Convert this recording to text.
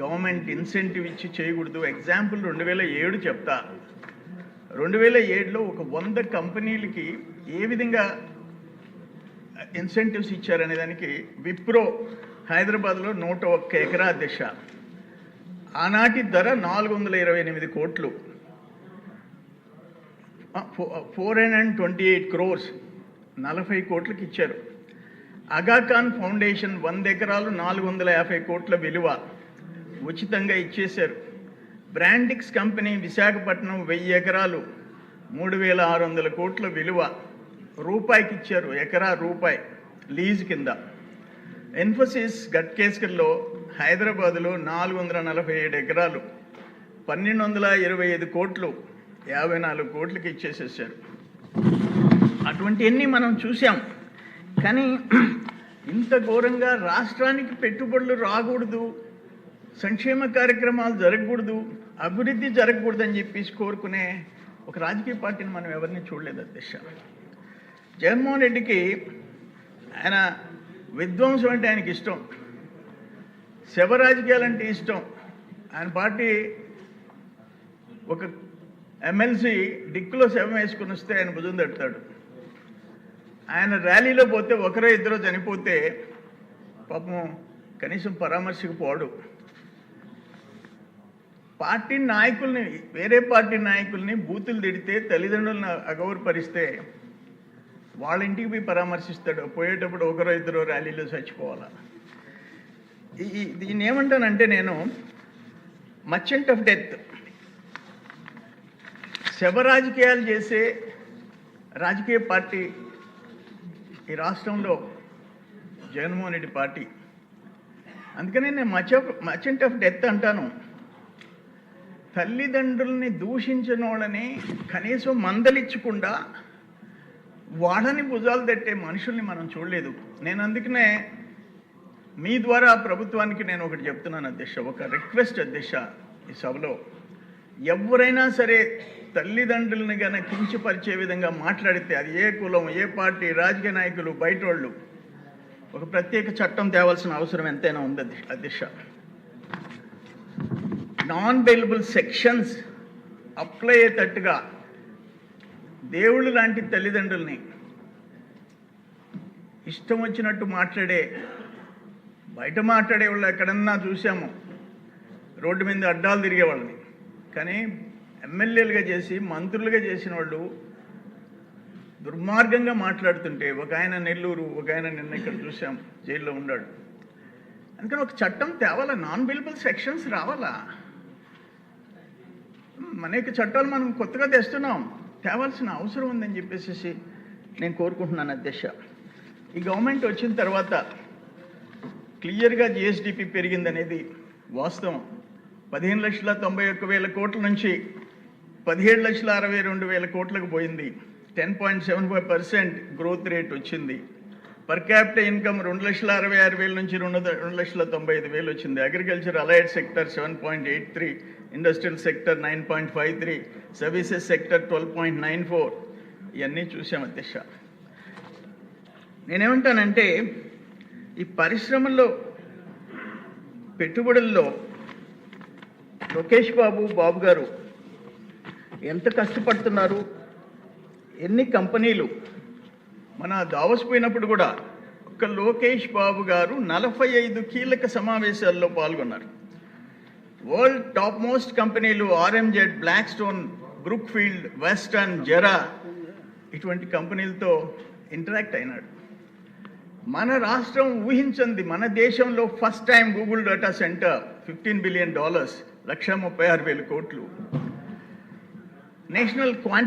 Government incentive ఇచ్చి చేయకూడదు. Example 2007 చెప్తా. 2007లో ఒక 100 కంపెనీలకి ఏ విధంగా ఇన్సెంటివ్స్ ఇచ్చారనే దానికి విప్రో హైదరాబాద్లో 101 ఎకరా దిశ ఆనాటి ధర 428 కోట్లు, 428 crores, 40 కోట్లకి ఇచ్చారు. అగాఖాన్ ఫౌండేషన్ 100 ఎకరాలు 450 కోట్ల విలువ ఉచితంగా ఇచ్చేశారు. బ్రాండిక్స్ కంపెనీ విశాఖపట్నం 1000 ఎకరాలు 3600 కోట్ల విలువ రూపాయికి ఇచ్చారు, ఎకరా రూపాయి లీజ్ కింద. ఇన్ఫోసిస్ గట్కేస్కర్లో హైదరాబాదులో 447 ఎకరాలు 1225 కోట్లు 54 కోట్లకి ఇచ్చేసేసారు. అటువంటివన్నీ మనం చూసాం. కానీ ఇంత ఘోరంగా రాష్ట్రానికి పెట్టుబడులు రాకూడదు, సంక్షేమ కార్యక్రమాలు జరగకూడదు, అభివృద్ధి జరగకూడదు అని చెప్పేసి కోరుకునే ఒక రాజకీయ పార్టీని మనం ఎవరిని చూడలేదు అధ్యక్ష. జగన్మోహన్ రెడ్డికి ఆయన విధ్వంసం అంటే ఆయనకి ఇష్టం, శవ రాజకీయాలంటే ఇష్టం. ఆయన పార్టీ ఒక ఎమ్మెల్సీ డిక్కులో శవం వేసుకుని వస్తే ఆయన భుజం తడతాడు. ఆయన ర్యాలీలో పోతే ఒకరో ఇద్దరో చనిపోతే పాపం కనీసం పరామర్శకు పోడు. పార్టీ నాయకుల్ని, వేరే పార్టీ నాయకుల్ని బూతులు తిడితే, తల్లిదండ్రులను అగౌరవపరిస్తే వాళ్ళ ఇంటికి పోయి పరామర్శిస్తాడు. పోయేటప్పుడు ఒకరో ఇద్దరో ర్యాలీలో చచ్చిపోవాలా. దీన్ని ఏమంటానంటే నేను మర్చెంట్ ఆఫ్ డెత్. శవ రాజకీయాలు చేసే రాజకీయ పార్టీ ఈ రాష్ట్రంలో జగన్మోహన్ రెడ్డి పార్టీ. అందుకనే నేను మర్చెంట్ ఆఫ్ డెత్ అంటాను. తల్లిదండ్రుల్ని దూషించిన వాళ్ళని కనీసం మందలిచ్చకుండా వాళ్ళని భుజాలు తట్టే మనుషుల్ని మనం చూడలేదు. నేను అందుకనే మీ ద్వారా ప్రభుత్వానికి నేను ఒకటి చెప్తున్నాను అధ్యక్ష, ఒక రిక్వెస్ట్ అధ్యక్ష. ఈ సభలో ఎవరైనా సరే తల్లిదండ్రులని కనుక కించపరిచే విధంగా మాట్లాడితే, అది ఏ కులం, ఏ పార్టీ, రాజకీయ నాయకులు, బయట వాళ్ళు, ఒక ప్రత్యేక చట్టం తేవాల్సిన అవసరం ఎంతైనా ఉంది అధ్యక్ష. నాన్ బెయిలబుల్ సెక్షన్స్ అప్లై అయ్యేటట్టుగా దేవుళ్ళు లాంటి తల్లిదండ్రుల్ని ఇష్టం వచ్చినట్టు బయట మాట్లాడే వాళ్ళు ఎక్కడన్నా చూసాము, రోడ్డు మీద అడ్డాలు తిరిగే వాళ్ళని. కానీ ఎమ్మెల్యేలుగా చేసి మంత్రులుగా చేసిన వాళ్ళు దుర్మార్గంగా మాట్లాడుతుంటే, ఒక ఆయన నెల్లూరు, ఒక ఆయన నిన్న ఇక్కడ చూసాం జైల్లో ఉన్నాడు. అందుకని ఒక చట్టం తేవాలా, నాన్ బెయిలబుల్ సెక్షన్స్ రావాలా. అనేక చట్టాలు మనం కొత్తగా తెస్తున్నాం, తేవాల్సిన అవసరం ఉందని చెప్పేసి నేను కోరుకుంటున్నాను అధ్యక్ష. ఈ గవర్నమెంట్ వచ్చిన తర్వాత క్లియర్గా జిఎస్డిపి పెరిగిందనేది వాస్తవం. 15,91,000 కోట్ల నుంచి 17,62,000 కోట్లకు పోయింది. 10.75% గ్రోత్ రేట్ వచ్చింది. పర్ క్యాపిటల్ ఇన్కమ్ 2,66,000 నుంచి 2,90,000 వచ్చింది. Agriculture allied sector 7.83, industrial sector 9.53, services sector 12.94. ఇవన్నీ చూసాం అధ్యక్ష. నేనేమంటానంటే ఈ పరిశ్రమల్లో పెట్టుబడుల్లో లోకేష్ బాబు గారు ఎంత కష్టపడుతున్నారు, ఎన్ని కంపెనీలు. మన దావోస్ పోయినప్పుడు కూడా ఒక లోకేష్ బాబు గారు 45 కీలక సమావేశాల్లో పాల్గొన్నారు. వరల్డ్ టాప్ మోస్ట్ కంపెనీలు ఆర్ఎంజెడ్, బ్లాక్ స్టోన్, బ్రూక్ఫీల్డ్, వెస్టర్న్, జెరా ఇటువంటి కంపెనీలతో ఇంటరాక్ట్ అయినాడు. మన రాష్ట్రం ఊహించింది, మన దేశంలో first time Google data centre $15 billion, 1,36,000 కోట్లు. National quantity